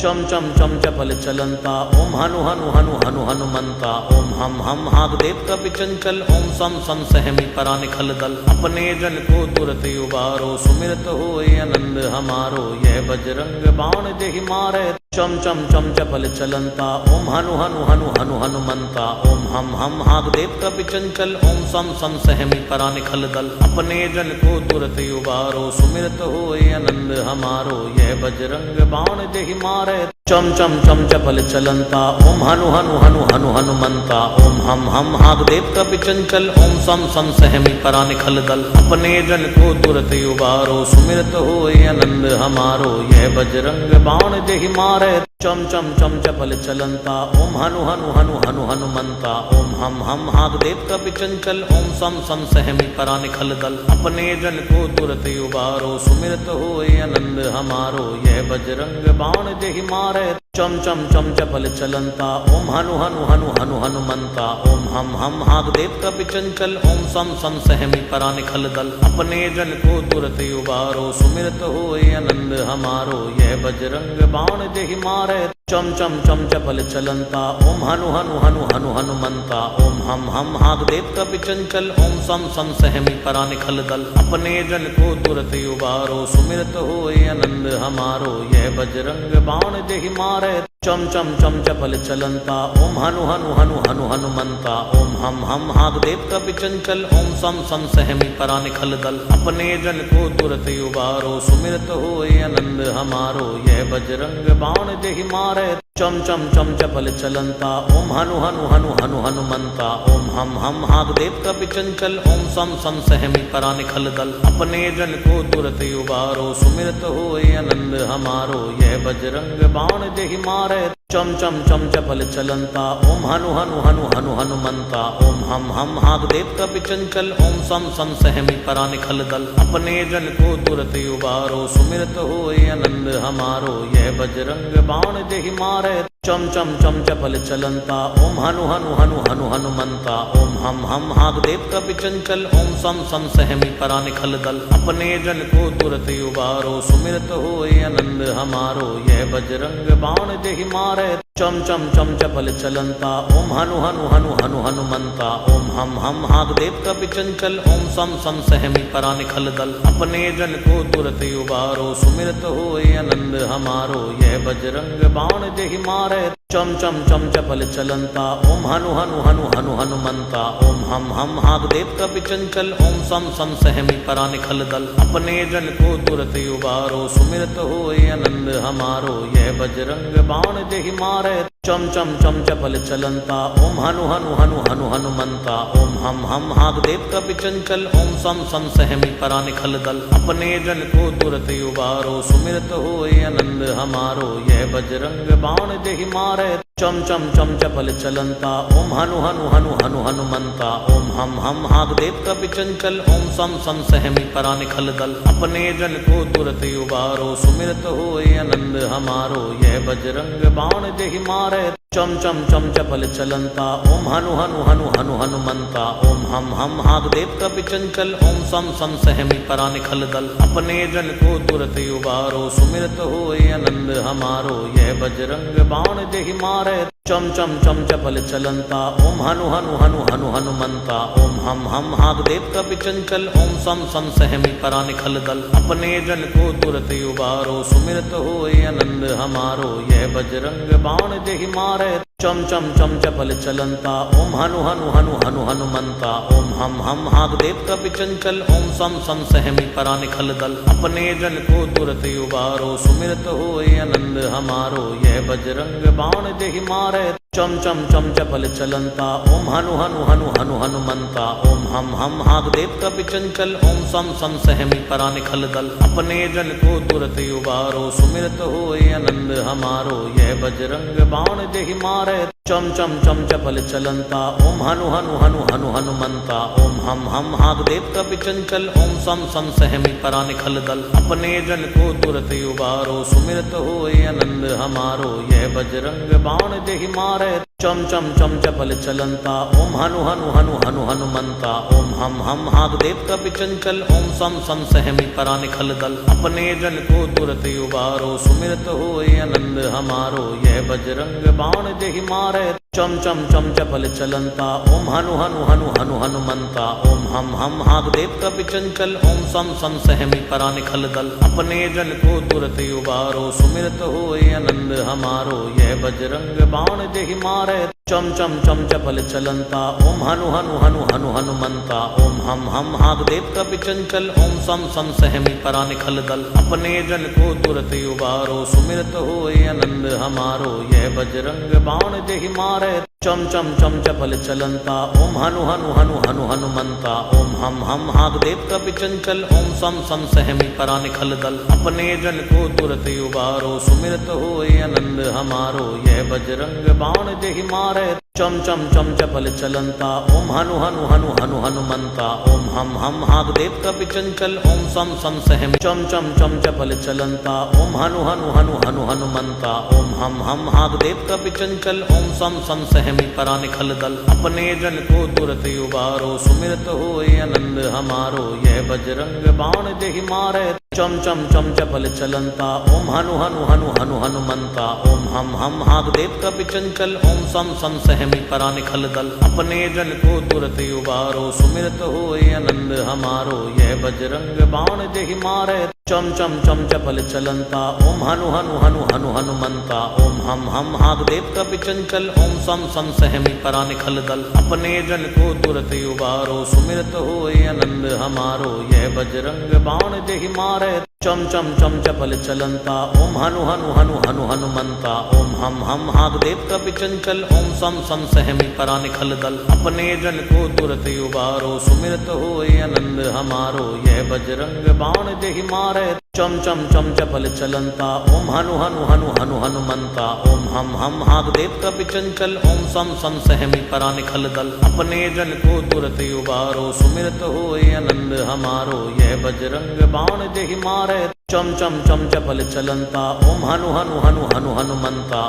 चम चम चम चपल चलंता ओम हनु हनु हनु हनु हनुमंता ओम हम हागदेव कपि चंचल ओम सम सहमी परा निखल दल अपने जन को तुरत उबारो सुमिरत होए आनंद हमारो यह बजरंग बाण देहि मारे चम चम चम चपल चलंता ओम हनु हनु हनु हनु हनुमंता ओम हम हागदेव कपि चंचल ओम सम सहमी परा निखल दल अपने जन को तुरत उबारो सुमिरत होए आनंद हमारो यह बजरंग बाण देहि मारे चम चम चम चपल चलंता ओम हनु हनु हनु हनु हनुमंता ओम हम हागदेव कपि चंचल ओम सम सहमी परा निखल दल अपने जन को तुरत उबारो सुमिरत होए आनंद हमारो यह बजरंग बाण देहि मारे चम चम चम चपल चलंता ओम हनु हनु हनु हनु हनुमंता ओम हम हागदेव कपि चंचल ओम सम सहमी परा निखल दल अपने जन को तुरत उबारो सुमिरत होए आनंद हमारो यह बजरंग बाण देहि मारे चम चम चम चपल चलंता ओम हनु हनु हनु हनु हनुमंता ओम हम हागदेव कपि चंचल ओम सम सहमी परा निखल दल अपने जन को तुरत उबारो सुमिरत होए आनंद हमारो यह बजरंग बाण देहि मारे चम चम चम चपल चलंता ओम हनु हनु हनु हनु हनुमंता ओम हम हागदेव कपि चंचल ओम सम सहमी परा निखल दल अपने जन को तुरत उबारो सुमिरत होए आनंद हमारो यह बजरंग बाण देहि मारे चम चम चम चपल चलंता ओम हनु हनु हनु हनु हनुमंता ओम हम हागदेव कपि चंचल ओम सम सहमी परा निखल दल अपने जन को तुरत उबारो सुमिरत होए आनंद हमारो यह बजरंग बाण देहि मारे चम चम चम चपल चलंता ओम हनु हनु हनु हनु हनुमंता ओम हम हागदेव कपि चंचल ओम सम सहमी परा निखल दल अपने जन को तुरत उबारो सुमिरत होए आनंद हमारो यह बजरंग बाण देहि मारे चम चम चम चपल चलंता ओम हनु हनु हनु हनु हनुमंता ओम हम हागदेव कपि चंचल ओम सम सहमी परा निखल दल अपने जन को तुरत उबारो सुमिरत होए आनंद हमारो यह बजरंग बाण देहि मारे चम चम चम चपल चलंता ओम हनु हनु हनु हनु हनुमंता ओम हम हागदेव कपि चंचल ओम सम सहमी परा निखल दल अपने जन को तुरत उबारो सुमिरत होए आनंद हमारो यह बजरंग बाण देहि मारे चम चम चम चपल चलंता ओम हनु हनु हनु हनु हनुमंता ओम हम हागदेव कपि चंचल ओम सम सहमी परा निखल दल अपने जन को तुरत उबारो सुमिरत होए आनंद हमारो यह बजरंग बाण देहि मारे चम चम चम चपल चलंता ओम हनु हनु हनु हनु हनुमंता ओम हम हागदेव कपि चंचल ओम सम सहमी परा निखल दल अपने जन को तुरत उबारो सुमिरत होए आनंद हमारो यह बजरंग बाण देहि मारे चम चम चम चपल चलंता ओम हनु हनु हनु हनु हनुमंता ओम हम हागदेव कपि चंचल ओम सम सहमी परा निखल दल अपने जन को तुरत उबारो सुमिरत होए आनंद हमारो यह बजरंग बाण देहि मारे चम चम चम चपल चलंता ओम हनु हनु हनु हनु हनुमंता ओम हम हागदेव कपि चंचल ओम सम सहमी परा निखल दल अपने जन को तुरत उबारो सुमिरत होए आनंद हमारो यह बजरंग बाण देहि मारे चम चम चम चपल चलंता ओम हनु हनु हनु हनु हनुमंता ओम हम हागदेव कपि चंचल ओम सम सहमी परा निखल दल अपने जन को तुरत उबारो सुमिरत होए आनंद हमारो यह बजरंग बाण देहि मारे चम चम चम चपल चलंता ओम हनु हनु हनु हनु हनुमंता ओम हम हागदेव कपि चंचल ओम सम सहमी परा निखल दल अपने जन को तुरत उबारो सुमिरत होए आनंद हमारो यह बजरंग बाण देहि मारे चम चम चम चपल चलंता ओम हनु हनु हनु हनु हनुमंता ओम हम हागदेव कपि चंचल ओम सम सहमी परा निखल दल अपने जन को तुरत उबारो सुमिरत होए आनंद हमारो यह बजरंग बाण देहि मारे चम चम चम चपल चलंता ओम हनु हनु हनु हनु हनुमंता ओम हम हागदेव कपि चंचल ओम सम सहमी परा निखल दल अपने जन को तुरत उबारो सुमिरत होए आनंद हमारो यह बजरंग बाण देहि मारे चम चम चम चपल चलंता ओम हनु हनु हनु हनु हनुमंता ओम हम हागदेव कपि चंचल ओम सम सहमी परा निखल दल अपने जन को तुरत उबारो सुमिरत होए आनंद हमारो यह बजरंग बाण देहि मारे चम चम चम चपल चलंता ओम हनु हनु हनु हनु हनुमंता ओम हम हागदेव कपि चंचल ओम सम सहमी परा निखल दल अपने जन को तुरत उबारो सुमिरत होए आनंद हमारो यह बजरंग बाण देहि मारे चम चम चम चपल चलंता ओम हनु हनु हनु हनु हनुमंता ओम हम हागदेव कपि चंचल ओम सम सहमी परा निखल दल अपने जन को तुरत उबारो सुमिरत होए आनंद हमारो यह बजरंग बाण देहि मारे चम चम चम चपल चलंता ओम हनु हनु हनु हनु हनुमंता ओम हम हागदेव कपि चंचल ओम सम सहमी परा निखल दल अपने जन को तुरत उबारो सुमिरत होए आनंद हमारो यह बजरंग बाण देहि मारे चम चम चम चपल चलंता ओम हनु हनु हनु हनु हनुमंता ओम हम हागदेव कपि चंचल ओम सम सहमी परा निखल दल अपने जन को तुरत उबारो सुमिरत होए आनंद हमारो यह बजरंग बाण देहि मारे चम चम चम चपल चलंता ओम हनु हनु हनु हनु हनुमंता ओम हम हागदेव कपि चंचल ओम सम सहमी चम चम चम चपल चलंता ओम हनु हनु हनु हनु हनुमंता ओम हम हागदेव कपि चंचल ओम सम सहमी परा निखल दल अपने जन को तुरत उबारो सुमिरत होए आनंद हमारो यह बजरंग बाण देहि मारे चम चम चम चपल चलंता ओम हनु हनु हनु हनु हनुमंता ओम हम हागदेव कपि चंचल ओम सम सहमी परा निखल दल अपने जन को तुरत उबारो सुमिरत होए आनंद हमारो यह बजरंग बाण देहि मारे चम चम चम चपल चलंता ओम हनु हनु हनु हनु हनुमंता ओम हम हागदेव कपि चंचल ओम सम सहमी परा निखल दल अपने जन को तुरत उबारो सुमिरत होए आनंद हमारो यह बजरंग बाण देहि मारे चम चम चम चपल चलंता ओम हनु हनु हनु हनु हनुमंता ओम हम हागदेव कपि चंचल ओम सम सहमी परा निखल दल अपने जन को तुरत उबारो सुमिरत होए आनंद हमारो यह बजरंग बाण देहि मारे चम चम चम चपल चलंता ओम हनु हनु हनु हनु हनुमंता ओम हम हागदेव कपि चंचल ओम सम सहमी परा निखल दल अपने जन को तुरत उबारो सुमिरत होए आनंद हमारो यह बजरंग बाण देहि मारे चम चम चम चपल चलंता ओम हनु हनु हनु हनु हनुमंता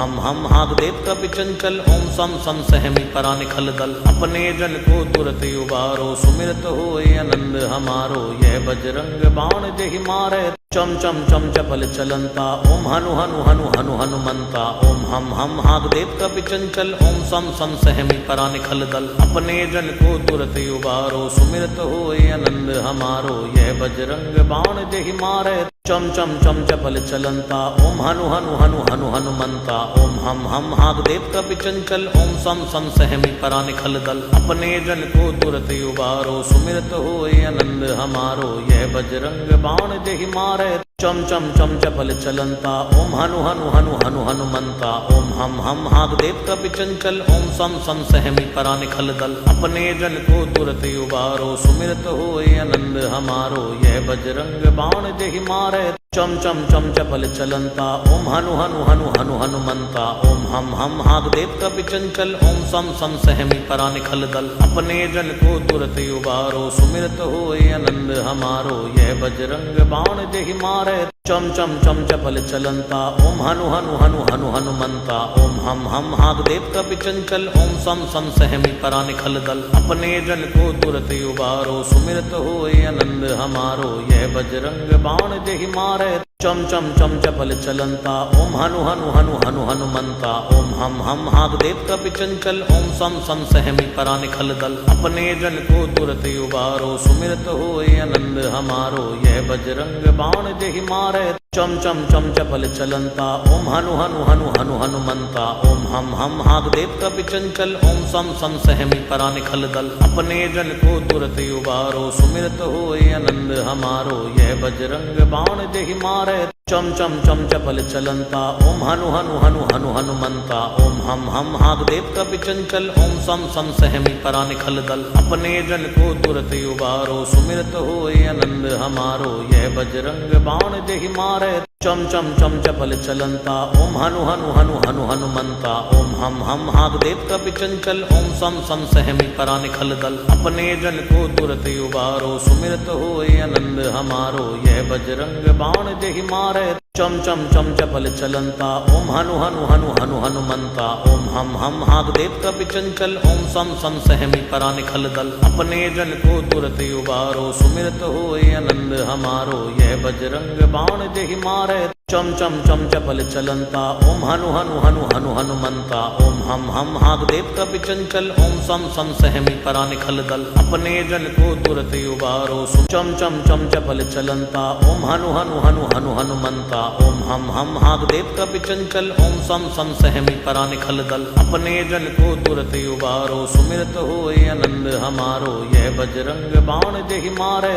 ओम हम हागदेव कपि चंचल ओम सम सहमी परा निखल दल अपने जन को तुरत उबारो सुमिरत होए आनंद हमारो यह बजरंग बाण देहि मारे चम चम चम चपल चलंता ओम हनु हनु हनु हनु हनुमंता ओम हम हागदेव कपि चंचल ओम सम सहमी परा निखल दल अपने जन को तुरत उबारो सुमिरत होए आनंद हमारो यह बजरंग बाण देहि मारे चम चम चम चपल चलंता ओम हनु हनु हनु हनु हनुमंता ओम हम हागदेव कपि चंचल ओम सम सहमी परा निखल दल अपने जन को तुरत उबारो सुमिरत होए आनंद हमारो यह बजरंग बाण देहि मारे चम चम चम चपल चलंता ओम हनु हनु हनु हनु हनुमंता ओम हम हागदेव कपि चंचल ओम सम सहमी परा निखल दल अपने जन को तुरत उबारो सुमिरत होए आनंद हमारो यह बजरंग बाण देहि मारे चम चम चम चपल चलंता ओम हनु हनु हनु हनु हनुमंता ओम हम हागदेव कपि चंचल ओम सम सहमी परा निखल दल अपने जन को तुरत उबारो सुमिरत होए आनंद हमारो यह बजरंग बाण देहि मारे चम चम चम चपल चलंता ओम हनु हनु हनु हनु हनुमंता ओम हम हागदेव कपि चंचल ओम सम सहमी परा निखल दल अपने जन को तुरत उबारो सुमिरत होए आनंद हमारो यह बजरंग बाण देहि मारे चम चम चम चपल चलंता ओम हनु हनु हनु हनु हनुमंता ओम हम हागदेव कपि चंचल ओम सम सहमी परा निखल दल अपने जन को तुरत उबारो सुमिरत होए आनंद हमारो यह बजरंग बाण देहि मारे चम चम चम चपल चलंता ओम हनु हनु हनु हनु हनुमंता ओम हम हागदेव कपि चंचल ओम सम सहमी परा निखल दल अपने जन को तुरत उबारो सुमिरत होए आनंद हमारो यह बजरंग बाण देहि मारे चम चम चम चपल चलंता ओम हनु हनु हनु हनु हनुमंता ओम हम हागदेव कपि चंचल ओम सम सहमी परा निखल दल अपने जन को तुरत उबारो सुमिरत होए आनंद हमारो यह बजरंग बाण देहि मारे चम चम चम चपल चलंता ओम हनु हनु हनु हनु हनुमंता ओम हम हागदेव कपि चंचल ओम सम सहमी परा निखल दल अपने जन को तुरत उबारो सुमिरत होए आनंद हमारो यह बजरंग बाण देहि मारे चम चम चम चपल चलंता ओम हनु हनु हनु हनु हनुमंता ओम हम हाग देव कपि चंचल ओम सम सम सहमी परा निखल दल अपने जन को तुरत उबारो सुमिरत होए आनंद हमारो यह बजरंग बाण जेहि मारे चम चम चम चपल चलंता ओम हनु हनु हनु हनु हनुमंता ओम हम हाग देव कपि चंचल ओम सम सम सहमी परा निखल दल अपने जन को तुरत उबारो चम चम चम चपल चलंता ओम हनु हनु हनु हनु हनुमंता ओम हम हाग देव कपि चंचल ओम सम सम सहमी परा निखल दल अपने जन को तुरत उबारो सुमिरत होए आनंद हमारो यह बजरंग बाण जेहि मारे